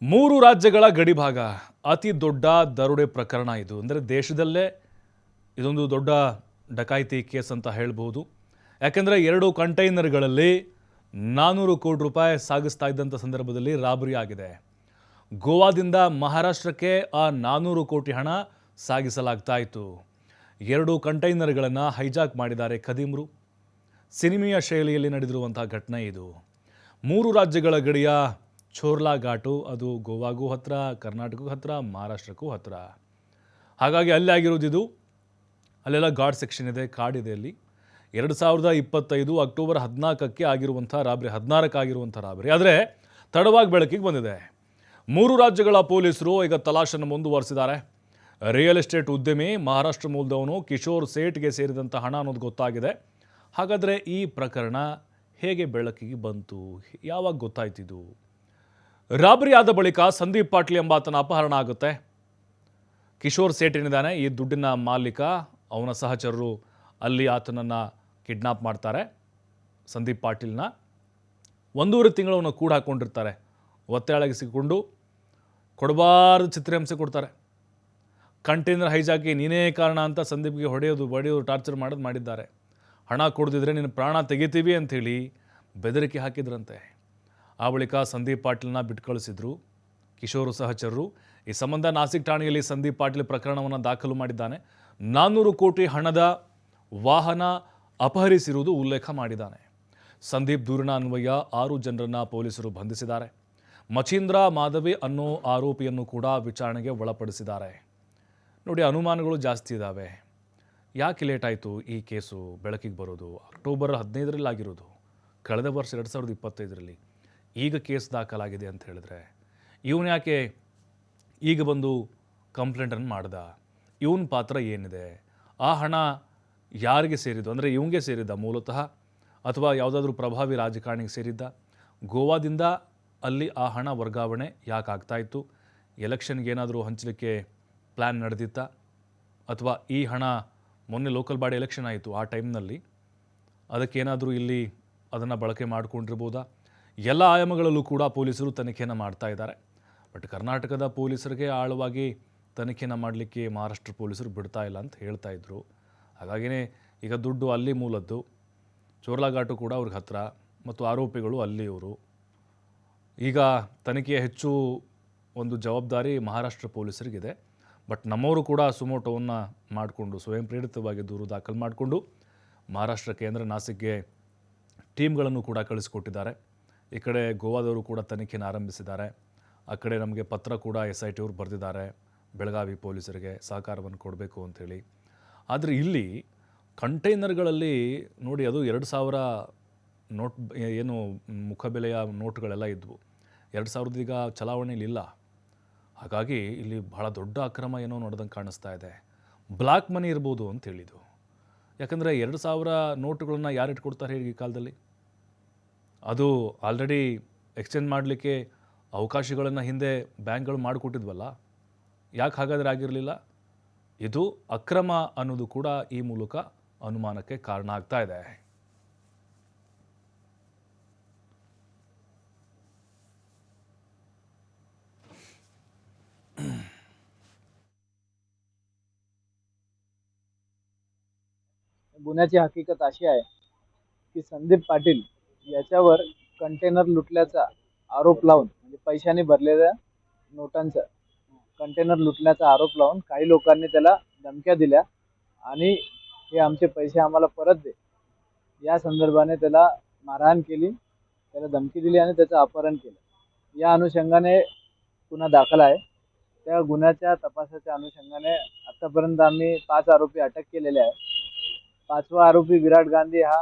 ಮೂರು ರಾಜ್ಯಗಳ ಗಡಿಭಾಗ ಅತಿ ದೊಡ್ಡ ದರೋಡೆ ಪ್ರಕರಣ ಇದು. ಅಂದರೆ ದೇಶದಲ್ಲೇ ಇದೊಂದು ದೊಡ್ಡ ಡಕಾಯಿತಿ ಕೇಸ್ ಅಂತ ಹೇಳ್ಬೋದು. ಯಾಕೆಂದರೆ 2 ಕಂಟೈನರ್ಗಳಲ್ಲಿ 400 ಕೋಟಿ ರೂಪಾಯಿ ಸಾಗಿಸ್ತಾ ಇದ್ದಂಥ ಸಂದರ್ಭದಲ್ಲಿ ರಾಬರಿ ಆಗಿದೆ. ಗೋವಾದಿಂದ ಮಹಾರಾಷ್ಟ್ರಕ್ಕೆ ಆ 400 ಕೋಟಿ ಹಣ ಸಾಗಿಸಲಾಗ್ತಾ ಇತ್ತು. 2 ಕಂಟೈನರ್ಗಳನ್ನು ಹೈಜಾಕ್ ಮಾಡಿದ್ದಾರೆ ಖದೀಮ್ರು. ಸಿನಿಮೆಯ ಶೈಲಿಯಲ್ಲಿ ನಡೆದಿರುವಂಥ ಘಟನೆ ಇದು. 3 ರಾಜ್ಯಗಳ ಗಡಿಯ ಚೋರ್ಲಾ ಘಾಟು, ಅದು ಗೋವಾಗೂ ಹತ್ತಿರ, ಕರ್ನಾಟಕಕ್ಕೂ ಹತ್ತಿರ, ಮಹಾರಾಷ್ಟ್ರಕ್ಕೂ ಹತ್ತಿರ. ಹಾಗಾಗಿ ಅಲ್ಲಿ ಆಗಿರೋದಿದು. ಅಲ್ಲೆಲ್ಲ ಘಾಟ್ ಸೆಕ್ಷನ್ ಇದೆ, ಕಾಡಿದೆ. ಅಲ್ಲಿ 2025 ಅಕ್ಟೋಬರ್ 14ಕ್ಕೆ ಆಗಿರುವಂಥ ರಾಬರಿ, 16ಕ್ಕೆ ಆಗಿರುವಂಥ ರಾಬರಿ. ಆದರೆ ತಡವಾಗಿ ಬೆಳಕಿಗೆ ಬಂದಿದೆ. 3 ರಾಜ್ಯಗಳ ಪೊಲೀಸರು ಈಗ ತಲಾಶನ್ನು ಮುಂದುವರಿಸಿದ್ದಾರೆ. ರಿಯಲ್ ಎಸ್ಟೇಟ್ ಉದ್ಯಮಿ ಮಹಾರಾಷ್ಟ್ರ ಮೂಲದವನು ಕಿಶೋರ್ ಸೇಠ್ಗೆ ಸೇರಿದಂಥ ಹಣ ಅನ್ನೋದು ಗೊತ್ತಾಗಿದೆ. ಹಾಗಾದರೆ ಈ ಪ್ರಕರಣ ಹೇಗೆ ಬೆಳಕಿಗೆ ಬಂತು, ಯಾವಾಗ ಗೊತ್ತಾಯ್ತಿದು? ರಾಬರಿ ಆದ ಬಳಿಕ ಸಂದೀಪ್ ಪಾಟೀಲ್ ಎಂಬಾತನ ಅಪಹರಣ ಆಗುತ್ತೆ. ಕಿಶೋರ್ ಸೇಠ್ ಏನಿದ್ದಾನೆ, ಈ ದುಡ್ಡಿನ ಮಾಲೀಕ, ಅವನ ಸಹಚರರು ಅಲ್ಲಿ ಆತನನ್ನು ಕಿಡ್ನಾಪ್ ಮಾಡ್ತಾರೆ. ಸಂದೀಪ್ ಪಾಟೀಲ್ನ 1.5 ತಿಂಗಳು ಅವನ್ನ ಕೂಡ ಹಾಕ್ಕೊಂಡಿರ್ತಾರೆ. ಒತ್ತೆಯಾಳಗೆ ಸಿಕ್ಕೊಂಡು ಕೊಡಬಾರ್ದು ಚಿತ್ರಹಿಂಸೆ ಕೊಡ್ತಾರೆ. ಕಂಟೈನರ್ ಹೈಜಾಕಿ ನೀನೇ ಕಾರಣ ಅಂತ ಸಂದೀಪ್ಗೆ ಹೊಡೆಯೋದು ಟಾರ್ಚರ್ ಮಾಡಿದ್ದಾರೆ. ಹಣ ಕೊಡದಿದ್ರೆ ನಿನ್ನ ಪ್ರಾಣ ತೆಗಿತೀವಿ ಅಂಥೇಳಿ ಬೆದರಿಕೆ ಹಾಕಿದ್ರಂತೆ. ಆ ಬಳಿಕ ಸಂದೀಪ್ ಪಾಟೀಲ್ನ ಬಿಟ್ಟು ಕಳಿಸಿದ್ರು ಕಿಶೋರ್ ಸಹಚರರು. ಈ ಸಂಬಂಧ ನಾಸಿಕ್ ಠಾಣೆಯಲ್ಲಿ ಸಂದೀಪ್ ಪಾಟೀಲ್ ಪ್ರಕರಣವನ್ನು ದಾಖಲು ಮಾಡಿದ್ದಾನೆ. 400 ಕೋಟಿ ಹಣದ ವಾಹನ ಅಪಹರಿಸಿರುವುದು ಉಲ್ಲೇಖ ಮಾಡಿದ್ದಾನೆ. ಸಂದೀಪ್ ದೂರಿನ ಅನ್ವಯ 6 ಜನರನ್ನು ಪೊಲೀಸರು ಬಂಧಿಸಿದ್ದಾರೆ. ಮಚೀಂದ್ರ ಮಾಧವಿ ಅನ್ನೋ ಆರೋಪಿಯನ್ನು ಕೂಡ ವಿಚಾರಣೆಗೆ ಒಳಪಡಿಸಿದ್ದಾರೆ. ನೋಡಿ, ಅನುಮಾನಗಳು ಜಾಸ್ತಿ ಇದ್ದಾವೆ. ಯಾಕೆ ಲೇಟ್ ಆಯಿತು ಈ ಕೇಸು ಬೆಳಕಿಗೆ ಬರೋದು? ಅಕ್ಟೋಬರ್ 15ರಲ್ಲಿ ಆಗಿರೋದು, ಕಳೆದ ವರ್ಷ 2025ರಲ್ಲಿ. ಈಗ ಕೇಸ್ ದಾಖಲಾಗಿದೆ ಅಂತ ಹೇಳಿದ್ರೆ ಇವನು ಯಾಕೆ ಈಗ ಬಂದು ಕಂಪ್ಲೇಂಟನ್ನು ಮಾಡ್ದ? ಇವನ ಪಾತ್ರ ಏನಿದೆ? ಆ ಹಣ ಯಾರಿಗೆ ಸೇರಿದ್ದು? ಅಂದರೆ ಇವನಿಗೆ ಸೇರಿದ್ದ ಮೂಲತಃ, ಅಥವಾ ಯಾವುದಾದ್ರೂ ಪ್ರಭಾವಿ ರಾಜಕಾರಣಿಗೆ ಸೇರಿದ್ದ? ಗೋವಾದಿಂದ ಅಲ್ಲಿ ಆ ಹಣ ವರ್ಗಾವಣೆ ಯಾಕೆ ಆಗ್ತಾಯಿತ್ತು? ಎಲೆಕ್ಷನ್ಗೆ ಏನಾದರೂ ಹಂಚಲಿಕ್ಕೆ ಪ್ಲ್ಯಾನ್ ನಡೆದಿತ್ತಾ? ಅಥವಾ ಈ ಹಣ ಮೊನ್ನೆ ಲೋಕಲ್ ಬಾಡಿ ಎಲೆಕ್ಷನ್ ಆಯಿತು, ಆ ಟೈಮ್ನಲ್ಲಿ ಅದಕ್ಕೇನಾದರೂ ಇಲ್ಲಿ ಅದನ್ನು ಬಳಕೆ ಮಾಡಿಕೊಂಡಿರ್ಬೋದಾ? ಎಲ್ಲ ಆಯಾಮಗಳಲ್ಲೂ ಕೂಡ ಪೊಲೀಸರು ತನಿಖೆಯನ್ನು ಮಾಡ್ತಾ ಇದ್ದಾರೆ. ಬಟ್ ಕರ್ನಾಟಕದ ಪೊಲೀಸರಿಗೆ ಆಳವಾಗಿ ತನಿಖೆಯನ್ನು ಮಾಡಲಿಕ್ಕೆ ಮಹಾರಾಷ್ಟ್ರ ಪೊಲೀಸರು ಬಿಡ್ತಾ ಇಲ್ಲ ಅಂತ ಹೇಳ್ತಾ ಇದ್ರು. ಹಾಗಾಗಿಯೇ ಈಗ ದುಡ್ಡು ಅಲ್ಲಿ ಮೂಲದ್ದು, ಚೋರ್ಲಾ ಘಾಟು ಕೂಡ ಅವ್ರಿಗೆ ಹತ್ತಿರ, ಮತ್ತು ಆರೋಪಿಗಳು ಅಲ್ಲಿಯವರು. ಈಗ ತನಿಖೆಯ ಹೆಚ್ಚು ಒಂದು ಜವಾಬ್ದಾರಿ ಮಹಾರಾಷ್ಟ್ರ ಪೊಲೀಸರಿಗಿದೆ. ಬಟ್ ನಮ್ಮವರು ಕೂಡ ಸುಮೋಟೋವನ್ನು ಮಾಡಿಕೊಂಡು ಸ್ವಯಂ ಪ್ರೇರಿತವಾಗಿ ದೂರು ದಾಖಲು ಮಾಡಿಕೊಂಡು ಮಹಾರಾಷ್ಟ್ರಕ್ಕೆ ಅಂದರೆ ನಾಸಿಕ್ಗೆ ಟೀಮ್ಗಳನ್ನು ಕೂಡ ಕಳಿಸಿಕೊಟ್ಟಿದ್ದಾರೆ. ಈ ಕಡೆ ಗೋವಾದವರು ಕೂಡ ತನಿಖೆಯನ್ನು ಆರಂಭಿಸಿದ್ದಾರೆ. ಆ ಕಡೆ ನಮಗೆ ಪತ್ರ ಕೂಡ SIT ಅವರು ಬರೆದಿದ್ದಾರೆ ಬೆಳಗಾವಿ ಪೊಲೀಸರಿಗೆ ಸಹಕಾರವನ್ನು ಕೊಡಬೇಕು ಅಂಥೇಳಿ. ಆದರೆ ಇಲ್ಲಿ ಕಂಟೈನರ್ಗಳಲ್ಲಿ ನೋಡಿ, ಅದು 2000 ನೋಟ್ ಏನು ಮುಖಬೆಲೆಯ ನೋಟುಗಳೆಲ್ಲ ಇದ್ವು. 2000 ಈಗ ಚಲಾವಣೆಯಲ್ಲಿ ಇಲ್ಲ. ಹಾಗಾಗಿ ಇಲ್ಲಿ ಬಹಳ ದೊಡ್ಡ ಅಕ್ರಮ ಏನೋ ನೋಡ್ದಂಗೆ ಕಾಣಿಸ್ತಾ ಇದೆ. ಬ್ಲ್ಯಾಕ್ ಮನಿ ಇರ್ಬೋದು ಅಂತ ಹೇಳಿದ್ದು. ಯಾಕಂದರೆ 2000 ನೋಟುಗಳನ್ನ ಯಾರು ಇಟ್ಕೊಡ್ತಾರೆ ಹೇಗೆ ಈ ಕಾಲದಲ್ಲಿ? ಅದು ಆಲ್ರೆಡಿ ಎಕ್ಸ್ಚೇಂಜ್ ಮಾಡಲಿಕ್ಕೆ ಅವಕಾಶಗಳನ್ನು ಹಿಂದೆ ಬ್ಯಾಂಕ್ಗಳು ಮಾಡಿಕೊಟ್ಟಿದ್ವಲ್ಲ, ಯಾಕೆ ಹಾಗಾದರೆ ಆಗಿರಲಿಲ್ಲ? ಇದು ಅಕ್ರಮ ಅನ್ನೋದು ಕೂಡ ಈ ಮೂಲಕ ಅನುಮಾನಕ್ಕೆ ಕಾರಣ ಆಗ್ತಾ ಇದೆ. गुन्ह्याची हकीकत अशी आहे की संदीप पाटील याच्यावर कंटेनर लुटल्याचा आरोप लावून, म्हणजे पैशाने भरलेल्या नोटांचा कंटेनर लुटल्याचा आरोप लावून काही लोकांनी त्याला धमक्या दिल्या आणि हे आमचे पैसे आम्हाला परत दे या संदर्भाने त्याला मारहाण केली, त्याला धमकी दिली आणि त्याचं अपहरण केलं. या अनुषंगाने गुन्हा दाखल आहे. त्या गुन्ह्याच्या तपासाच्या अनुषंगाने आतापर्यंत आम्ही 5 आरोपी अटक केलेले आहे. 5वा आरोपी विराट गांधी हा